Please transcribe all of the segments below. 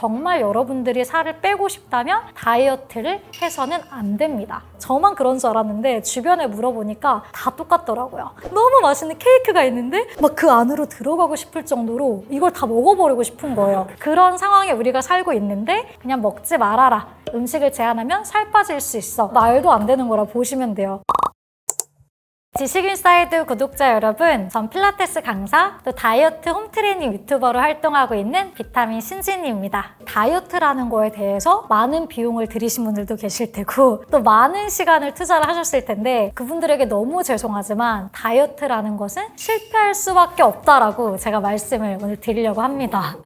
정말 여러분들이 살을 빼고 싶다면 다이어트를 해서는 안 됩니다. 저만 그런 줄 알았는데 주변에 물어보니까 다 똑같더라고요. 너무 맛있는 케이크가 있는데 막 그 안으로 들어가고 싶을 정도로 이걸 다 먹어버리고 싶은 거예요. 그런 상황에 우리가 살고 있는데 그냥 먹지 말아라. 음식을 제한하면 살 빠질 수 있어. 말도 안 되는 거라 보시면 돼요. 지식인사이드 구독자 여러분, 전 필라테스 강사, 또 다이어트 홈트레이닝 유튜버로 활동하고 있는 비타민 신진이입니다. 다이어트라는 거에 대해서 많은 비용을 들이신 분들도 계실 테고 또 많은 시간을 투자를 하셨을 텐데 그분들에게 너무 죄송하지만 다이어트라는 것은 실패할 수밖에 없다라고 제가 말씀을 오늘 드리려고 합니다.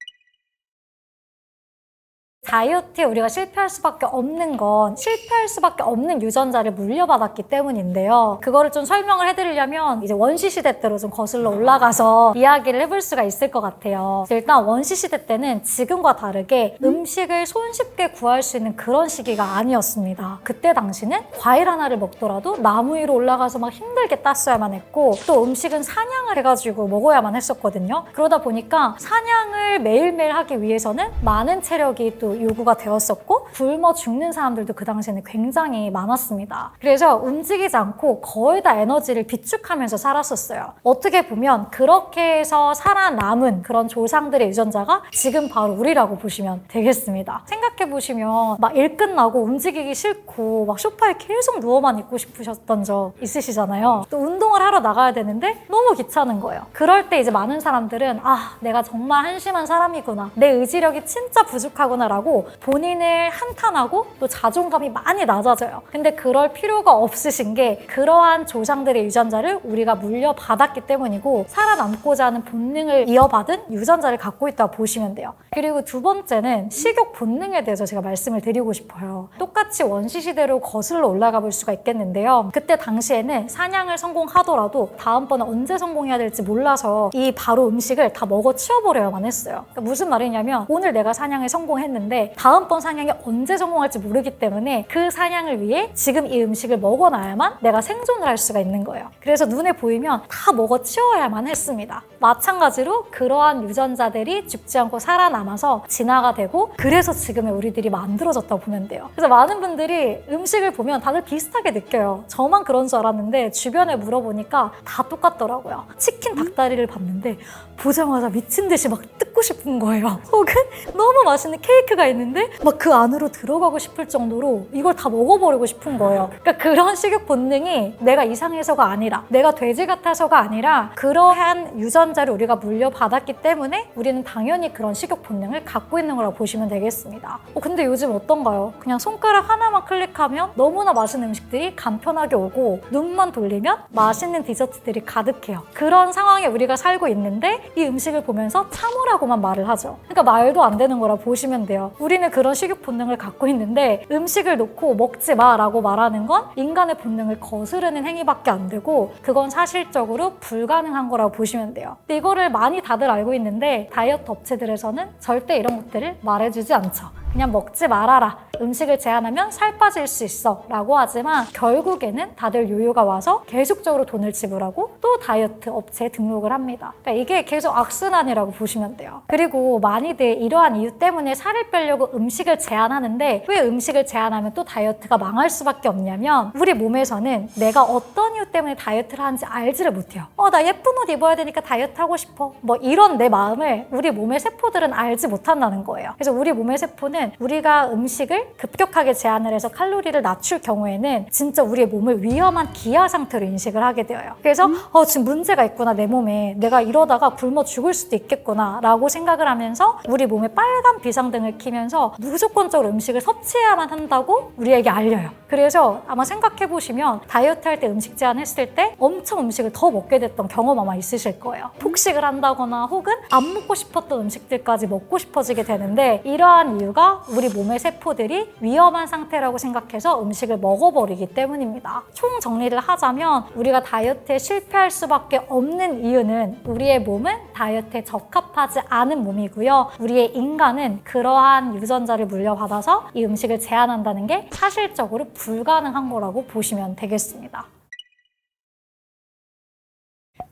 다이어트에 우리가 실패할 수밖에 없는 건 실패할 수밖에 없는 유전자를 물려받았기 때문인데요. 그거를 좀 설명을 해드리려면 이제 원시시대 때로 좀 거슬러 올라가서 이야기를 해볼 수가 있을 것 같아요. 일단 원시시대 때는 지금과 다르게 음식을 손쉽게 구할 수 있는 그런 시기가 아니었습니다. 그때 당시는 과일 하나를 먹더라도 나무 위로 올라가서 막 힘들게 땄어야만 했고 또 음식은 사냥을 해가지고 먹어야만 했었거든요. 그러다 보니까 사냥을 매일매일 하기 위해서는 많은 체력이 또 요구가 되었었고 굶어 죽는 사람들도 그 당시에는 굉장히 많았습니다. 그래서 움직이지 않고 거의 다 에너지를 비축하면서 살았었어요. 어떻게 보면 그렇게 해서 살아남은 그런 조상들의 유전자가 지금 바로 우리라고 보시면 되겠습니다. 생각해보시면 막 일 끝나고 움직이기 싫고 막 소파에 계속 누워만 있고 싶으셨던 적 있으시잖아요. 또 운동을 하러 나가야 되는데 너무 귀찮은 거예요. 그럴 때 이제 많은 사람들은 내가 정말 한심한 사람이구나, 내 의지력이 진짜 부족하구나 라고 본인을 한탄하고 또 자존감이 많이 낮아져요. 근데 그럴 필요가 없으신 게 그러한 조상들의 유전자를 우리가 물려받았기 때문이고 살아남고자 하는 본능을 이어받은 유전자를 갖고 있다고 보시면 돼요. 그리고 두 번째는 식욕 본능에 대해서 제가 말씀을 드리고 싶어요. 똑같이 원시시대로 거슬러 올라가 볼 수가 있겠는데요. 그때 당시에는 사냥을 성공하더라도 다음번에 언제 성공해야 될지 몰라서 이 바로 음식을 다 먹어 치워버려야만 했어요. 그러니까 무슨 말이냐면 오늘 내가 사냥에 성공했는데 다음번 사냥이 언제 성공할지 모르기 때문에 그 사냥을 위해 지금 이 음식을 먹어놔야만 내가 생존을 할 수가 있는 거예요. 그래서 눈에 보이면 다 먹어 치워야만 했습니다. 마찬가지로 그러한 유전자들이 죽지 않고 살아남아서 진화가 되고 그래서 지금의 우리들이 만들어졌다고 보면 돼요. 그래서 많은 분들이 음식을 보면 다들 비슷하게 느껴요. 저만 그런 줄 알았는데 주변에 물어보니까 다 똑같더라고요. 치킨 닭다리를 봤는데 보자마자 미친 듯이 막 뜯고 싶은 거예요. 혹은 너무 맛있는 케이크가 있는데 막 그 안으로 들어가고 싶을 정도로 이걸 다 먹어버리고 싶은 거예요. 그러니까 그런 식욕 본능이 내가 이상해서가 아니라 내가 돼지 같아서가 아니라 그러한 유전자를 우리가 물려받았기 때문에 우리는 당연히 그런 식욕 본능을 갖고 있는 거라고 보시면 되겠습니다. 근데 요즘 어떤가요? 그냥 손가락 하나만 클릭하면 너무나 맛있는 음식들이 간편하게 오고 눈만 돌리면 맛있는 디저트들이 가득해요. 그런 상황에 우리가 살고 있는데 이 음식을 보면서 참으라고만 말을 하죠. 그러니까 말도 안 되는 거라 보시면 돼요. 우리는 그런 식욕 본능을 갖고 있는데 음식을 놓고 먹지 마라고 말하는 건 인간의 본능을 거스르는 행위밖에 안 되고 그건 사실적으로 불가능한 거라고 보시면 돼요. 근데 이거를 많이 다들 알고 있는데 다이어트 업체들에서는 절대 이런 것들을 말해주지 않죠. 그냥 먹지 말아라. 음식을 제한하면 살 빠질 수 있어 라고 하지만 결국에는 다들 요요가 와서 계속적으로 돈을 지불하고 또 다이어트 업체에 등록을 합니다. 그러니까 이게 계속 악순환이라고 보시면 돼요. 그리고 많이들 이러한 이유 때문에 살을 빼려고 음식을 제한하는데 왜 음식을 제한하면 또 다이어트가 망할 수밖에 없냐면 우리 몸에서는 내가 어떤 이유 때문에 다이어트를 하는지 알지를 못해요. 나 예쁜 옷 입어야 되니까 다이어트 하고 싶어. 뭐 이런 내 마음을 우리 몸의 세포들은 알지 못한다는 거예요. 그래서 우리 몸의 세포는 우리가 음식을 급격하게 제한을 해서 칼로리를 낮출 경우에는 진짜 우리의 몸을 위험한 기아 상태로 인식을 하게 되어요. 그래서 지금 문제가 있구나 내 몸에, 내가 이러다가 굶어 죽을 수도 있겠구나 라고 생각을 하면서 우리 몸에 빨간 비상등을 켜면서 무조건적으로 음식을 섭취해야만 한다고 우리에게 알려요. 그래서 아마 생각해보시면 다이어트 할 때 음식 제한했을 때 엄청 음식을 더 먹게 됐던 경험 아마 있으실 거예요. 폭식을 한다거나 혹은 안 먹고 싶었던 음식들까지 먹고 싶어지게 되는데 이러한 이유가 우리 몸의 세포들이 위험한 상태라고 생각해서 음식을 먹어버리기 때문입니다. 총 정리를 하자면 우리가 다이어트에 실패할 수밖에 없는 이유는 우리의 몸은 다이어트에 적합하지 않은 몸이고요. 우리의 인간은 그러한 유전자를 물려받아서 이 음식을 제한한다는 게 사실적으로 불가능한 거라고 보시면 되겠습니다.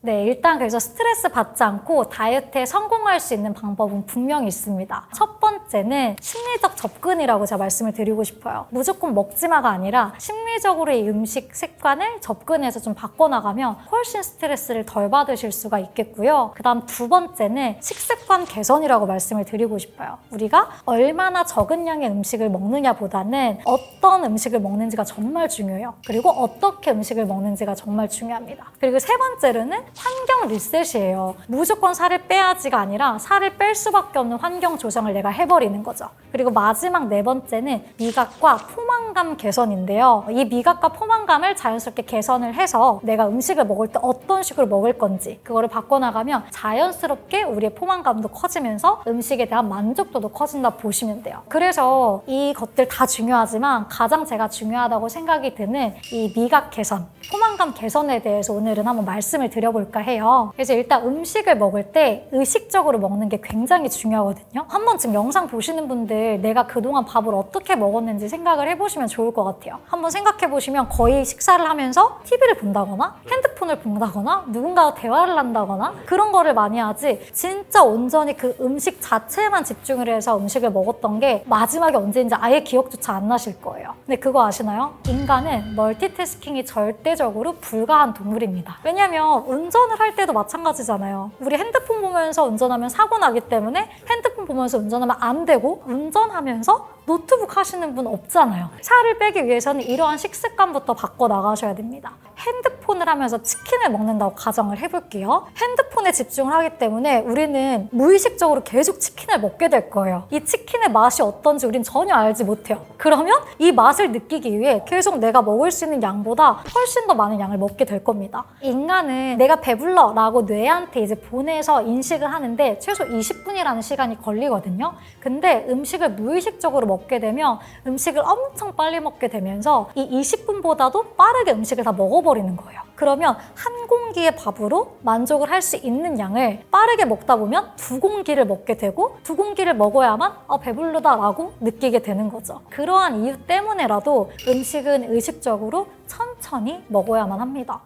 네, 일단 그래서 스트레스 받지 않고 다이어트에 성공할 수 있는 방법은 분명히 있습니다. 첫 번째는 심리적 접근이라고 제가 말씀을 드리고 싶어요. 무조건 먹지마가 아니라 심리적으로 이 음식 습관을 접근해서 좀 바꿔나가면 훨씬 스트레스를 덜 받으실 수가 있겠고요. 그 다음 두 번째는 식습관 개선이라고 말씀을 드리고 싶어요. 우리가 얼마나 적은 양의 음식을 먹느냐보다는 어떤 음식을 먹는지가 정말 중요해요. 그리고 어떻게 음식을 먹는지가 정말 중요합니다. 그리고 세 번째로는 환경 리셋이에요. 무조건 살을 빼야지가 아니라 살을 뺄 수밖에 없는 환경 조성을 내가 해버리는 거죠. 그리고 마지막 네 번째는 미각과 포만감 개선인데요. 이 미각과 포만감을 자연스럽게 개선을 해서 내가 음식을 먹을 때 어떤 식으로 먹을 건지 그거를 바꿔나가면 자연스럽게 우리의 포만감도 커지면서 음식에 대한 만족도도 커진다 보시면 돼요. 그래서 이것들 다 중요하지만 가장 제가 중요하다고 생각이 드는 이 미각 개선, 포만감 개선에 대해서 오늘은 한번 말씀을 드려볼까 해요. 그래서 일단 음식을 먹을 때 의식적으로 먹는 게 굉장히 중요하거든요. 한 번쯤 영상 보시는 분들 내가 그동안 밥을 어떻게 먹었는지 생각을 해보시면 좋을 것 같아요. 한번 생각해보시면 거의 식사를 하면서 TV를 본다거나 핸드폰을 본다거나 누군가와 대화를 한다거나 그런 거를 많이 하지 진짜 온전히 그 음식 자체에만 집중을 해서 음식을 먹었던 게 마지막에 언제인지 아예 기억조차 안 나실 거예요. 근데 그거 아시나요? 인간은 멀티태스킹이 절대적으로 불가한 동물입니다. 왜냐면 운전을 할 때도 마찬가지잖아요. 우리 핸드폰 보면서 운전하면 사고 나기 때문에 핸드폰 보면서 운전하면 안 되고 운전하면서 노트북 하시는 분 없잖아요. 살을 빼기 위해서는 이러한 식습관부터 바꿔나가셔야 됩니다. 핸드폰을 하면서 치킨을 먹는다고 가정을 해볼게요. 핸드폰에 집중을 하기 때문에 우리는 무의식적으로 계속 치킨을 먹게 될 거예요. 이 치킨의 맛이 어떤지 우린 전혀 알지 못해요. 그러면 이 맛을 느끼기 위해 계속 내가 먹을 수 있는 양보다 훨씬 더 많은 양을 먹게 될 겁니다. 인간은 내가 배불러 라고 뇌한테 이제 보내서 인식을 하는데 최소 20분이라는 시간이 걸리거든요. 근데 음식을 무의식적으로 먹게 되면 음식을 엄청 빨리 먹게 되면서 이 20분보다도 빠르게 음식을 다 먹어버리는 거예요. 그러면 한 공기의 밥으로 만족을 할 수 있는 양을 빠르게 먹다 보면 두 공기를 먹게 되고 두 공기를 먹어야만 배부르다라고 느끼게 되는 거죠. 그러한 이유 때문에라도 음식은 의식적으로 천천히 먹어야만 합니다.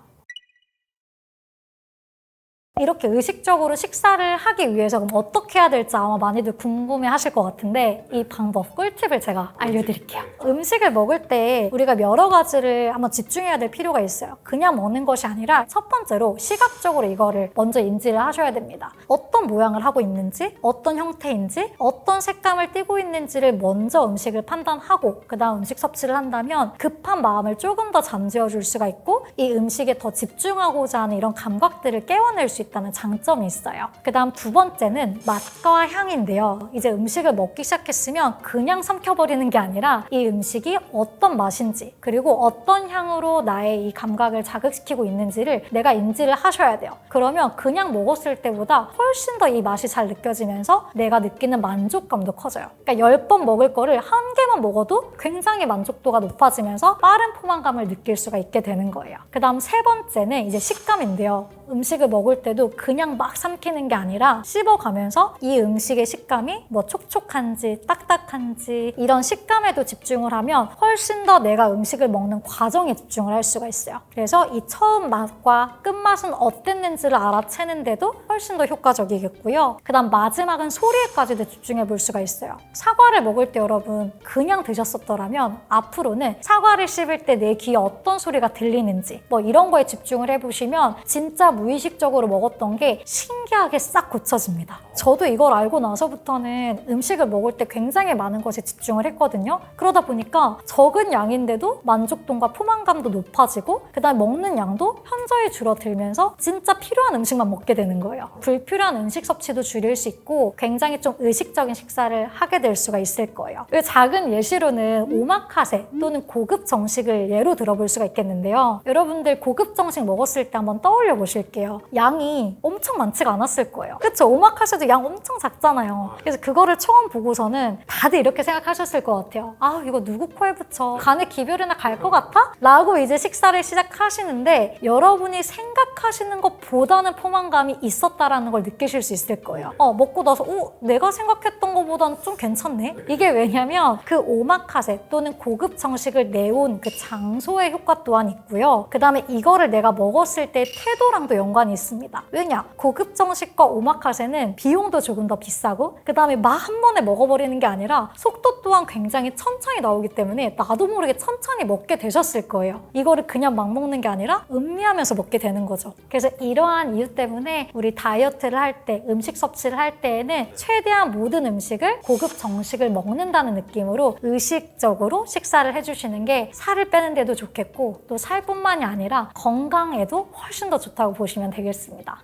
이렇게 의식적으로 식사를 하기 위해서 그럼 어떻게 해야 될지 아마 많이들 궁금해 하실 것 같은데 이 방법, 꿀팁을 제가 알려드릴게요. 음식을 먹을 때 우리가 여러 가지를 한번 집중해야 될 필요가 있어요. 그냥 먹는 것이 아니라 첫 번째로 시각적으로 이거를 먼저 인지를 하셔야 됩니다. 어떤 모양을 하고 있는지, 어떤 형태인지, 어떤 색감을 띠고 있는지를 먼저 음식을 판단하고 그 다음 음식 섭취를 한다면 급한 마음을 조금 더 잠재워 줄 수가 있고 이 음식에 더 집중하고자 하는 이런 감각들을 깨워낼 수 있다는 장점이 있어요. 그 다음 두 번째는 맛과 향인데요. 이제 음식을 먹기 시작했으면 그냥 삼켜버리는 게 아니라 이 음식이 어떤 맛인지 그리고 어떤 향으로 나의 이 감각을 자극시키고 있는지를 내가 인지를 하셔야 돼요. 그러면 그냥 먹었을 때보다 훨씬 더 이 맛이 잘 느껴지면서 내가 느끼는 만족감도 커져요. 그러니까 10번 먹을 거를 한 개만 먹어도 굉장히 만족도가 높아지면서 빠른 포만감을 느낄 수가 있게 되는 거예요. 그 다음 세 번째는 이제 식감인데요. 음식을 먹을 때도 그냥 막 삼키는 게 아니라 씹어가면서 이 음식의 식감이 뭐 촉촉한지 딱딱한지 이런 식감에도 집중을 하면 훨씬 더 내가 음식을 먹는 과정에 집중을 할 수가 있어요. 그래서 이 처음 맛과 끝맛은 어땠는지를 알아채는데도 훨씬 더 효과적이겠고요. 그 다음 마지막은 소리에까지도 집중해 볼 수가 있어요. 사과를 먹을 때 여러분 그냥 드셨었더라면 앞으로는 사과를 씹을 때 내 귀에 어떤 소리가 들리는지 뭐 이런 거에 집중을 해보시면 진짜 무의식적으로 먹었던 게 신기하게 싹 고쳐집니다. 저도 이걸 알고 나서부터는 음식을 먹을 때 굉장히 많은 것에 집중을 했거든요. 그러다 보니까 적은 양인데도 만족도와 포만감도 높아지고 그다음에 먹는 양도 현저히 줄어들면서 진짜 필요한 음식만 먹게 되는 거예요. 불필요한 음식 섭취도 줄일 수 있고 굉장히 좀 의식적인 식사를 하게 될 수가 있을 거예요. 작은 예시로는 오마카세 또는 고급 정식을 예로 들어볼 수가 있겠는데요. 여러분들 고급 정식 먹었을 때 한번 떠올려 보실게요. 양이 엄청 많지가 않았을 거예요. 그쵸? 오마카세도 양 엄청 작잖아요. 그래서 그거를 처음 보고서는 다들 이렇게 생각하셨을 것 같아요. 아, 이거 누구 코에 붙여? 간에 기별이나 갈 것 같아? 라고 이제 식사를 시작하시는데 여러분이 생각하시는 것보다는 포만감이 있었다라는 걸 느끼실 수 있을 거예요. 먹고 나서 내가 생각했던 것보다는 좀 괜찮네? 이게 왜냐면 그 오마카세 또는 고급 정식을 내온 그 장소의 효과 또한 있고요. 그 다음에 이거를 내가 먹었을 때 태도랑도 식이랑도 연관이 있습니다. 왜냐? 고급 정식과 오마카세는 비용도 조금 더 비싸고 그 다음에 막 한 번에 먹어버리는 게 아니라 속도 또한 굉장히 천천히 나오기 때문에 나도 모르게 천천히 먹게 되셨을 거예요. 이거를 그냥 막 먹는 게 아니라 음미하면서 먹게 되는 거죠. 그래서 이러한 이유 때문에 우리 다이어트를 할 때, 음식 섭취를 할 때에는 최대한 모든 음식을 고급 정식을 먹는다는 느낌으로 의식적으로 식사를 해주시는 게 살을 빼는 데도 좋겠고 또 살뿐만이 아니라 건강에도 훨씬 더 좋다고 보시면 되겠습니다.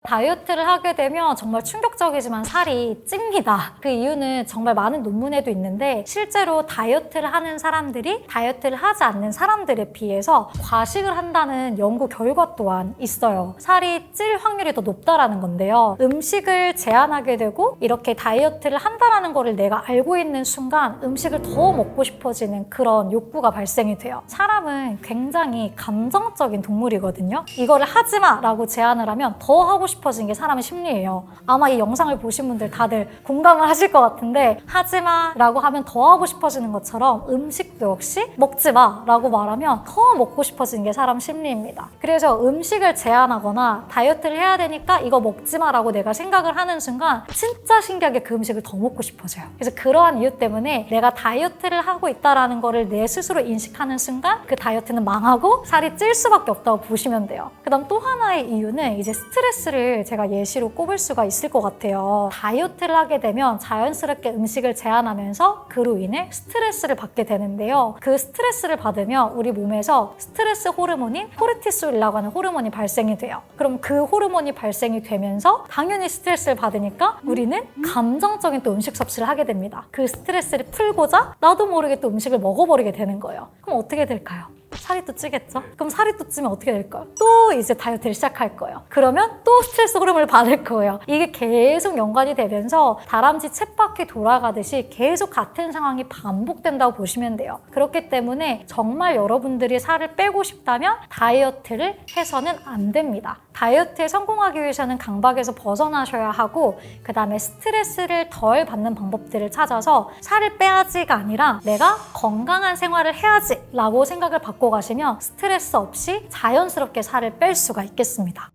다이어트를 하게 되면 정말 충격적이지만 살이 찝니다. 그 이유는 정말 많은 논문에도 있는데 실제로 다이어트를 하는 사람들이 다이어트를 하지 않는 사람들에 비해서 과식을 한다는 연구 결과 또한 있어요. 살이 찔 확률이 더 높다라는 건데요. 음식을 제한하게 되고 이렇게 다이어트를 한다는 거를 내가 알고 있는 순간 음식을 더 먹고 싶어지는 그런 욕구가 발생이 돼요. 사람은 굉장히 감정적인 동물이거든요. 이거를 하지 마라고 제안을 하면 더 하고 싶어지는 게 사람의 심리예요. 아마 이 영상을 보신 분들 다들 공감을 하실 것 같은데 하지마 라고 하면 더 하고 싶어지는 것처럼 음식도 역시 먹지마 라고 말하면 더 먹고 싶어지는 게 사람 심리입니다. 그래서 음식을 제한하거나 다이어트를 해야 되니까 이거 먹지마 라고 내가 생각을 하는 순간 진짜 신기하게 그 음식을 더 먹고 싶어져요. 그래서 그러한 이유 때문에 내가 다이어트를 하고 있다는 거를 내 스스로 인식하는 순간 그 다이어트는 망하고 살이 찔 수밖에 없다고 보시면 돼요. 그 다음 또 하나의 이유는 이제 스트레스를 제가 예시로 꼽을 수가 있을 것 같아요. 다이어트를 하게 되면 자연스럽게 음식을 제한하면서 그로 인해 스트레스를 받게 되는데요. 그 스트레스를 받으면 우리 몸에서 스트레스 호르몬인 코르티솔이라고 하는 호르몬이 발생이 돼요. 그럼 그 호르몬이 발생이 되면서 당연히 스트레스를 받으니까 우리는 감정적인 또 음식 섭취를 하게 됩니다. 그 스트레스를 풀고자 나도 모르게 또 음식을 먹어버리게 되는 거예요. 그럼 어떻게 될까요? 살이 또 찌겠죠? 그럼 살이 또 찌면 어떻게 될까요? 또 이제 다이어트를 시작할 거예요. 그러면 또 스트레스 호르몬을 받을 거예요. 이게 계속 연관이 되면서 다람쥐 쳇바퀴 돌아가듯이 계속 같은 상황이 반복된다고 보시면 돼요. 그렇기 때문에 정말 여러분들이 살을 빼고 싶다면 다이어트를 해서는 안 됩니다. 다이어트에 성공하기 위해서는 강박에서 벗어나셔야 하고 그 다음에 스트레스를 덜 받는 방법들을 찾아서 살을 빼야지가 아니라 내가 건강한 생활을 해야지 라고 생각을 바꿔 가시면 스트레스 없이 자연스럽게 살을 뺄 수가 있겠습니다.